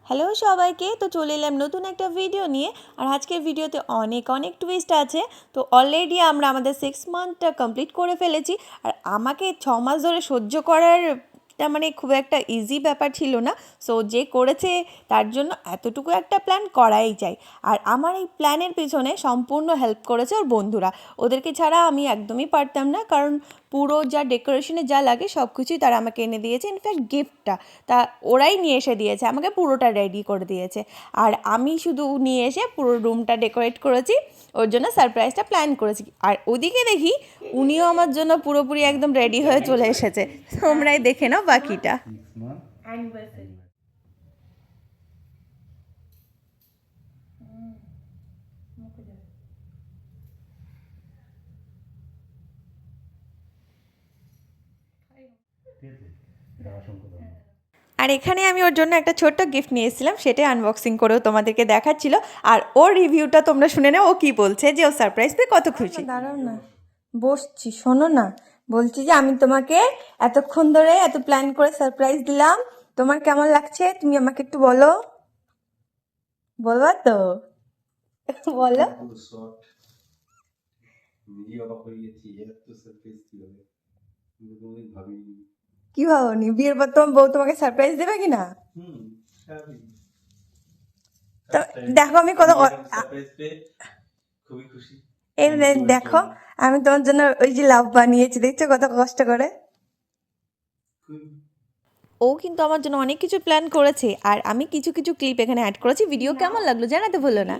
Hello সবাইকে, তো চলে এলাম নতুন একটা ভিডিও নিয়ে। আর আজকের ভিডিওতে অনেক অনেক টুইস্ট আছে। তো অলরেডি আমরা আমাদের 6 মান্থটা কমপ্লিট করে ফেলেছি। আর আমাকে 6 মাস ধরে সহ্য করার মানে খুব একটা ইজি ব্যাপার ছিল না। সো যে করেছে তার জন্য এতটুকু একটা প্ল্যান করাই যায়। আর আমার এই প্ল্যানের পিছনে সম্পূর্ণ হেল্প করেছে ওর বন্ধুরা। ওদেরকে ছাড়া আমি একদমই পারতাম না, কারণ পুরো যা ডেকোরেশনে যা লাগে সব কিছুই তারা আমাকে এনে দিয়েছে। ইনফ্যাক্ট গিফটটা তা ওরাই নিয়ে এসে দিয়েছে, আমাকে পুরোটা রেডি করে দিয়েছে। আর আমি শুধু নিয়ে এসে পুরো রুমটা ডেকোরেট করেছি, ওর জন্য সারপ্রাইজটা প্ল্যান করেছি। আর ওদিকে দেখি উনিও আমার জন্য পুরোপুরি একদম রেডি হয়ে চলে এসেছে। তোমরাই দেখে নাও বাকিটা। আর এখানে আমি ওর জন্য একটা ছোট্ট গিফট নিয়ে এসেছিলাম, সেটাই আনবক্সিং করেও তোমাদেরকে দেখাচ্ছিল। আর ওর রিভিউটা তোমরা শুনে নাও, ও কী বলছে যে ও সারপ্রাইজ পেয়ে কত খুশি। দাঁড়াও না, বসছি, শোনো না। বলছি যে আমি তোমাকে এতক্ষণ ধরে এত প্ল্যান করে সারপ্রাইজ দিলাম, তোমার কেমন লাগছে তুমি আমাকে একটু বলো। বলবা তো? বলো। কি ভাবনি বিয়ের পর তোমার বউ তোমাকে সারপ্রাইজ দেবে কিনা? তো দেখো আমি কত এই দেখো, আমি তোমার জন্য ওই যে লাভ বানিয়েছি, দেখছো কত কষ্ট করে। ও কিন্তু আমার জন্য অনেক কিছু প্ল্যান করেছে, আর আমি কিছু কিছু ক্লিপ এখানে অ্যাড করেছি। ভিডিও কেমন লাগলো জানাতে ভুলো না।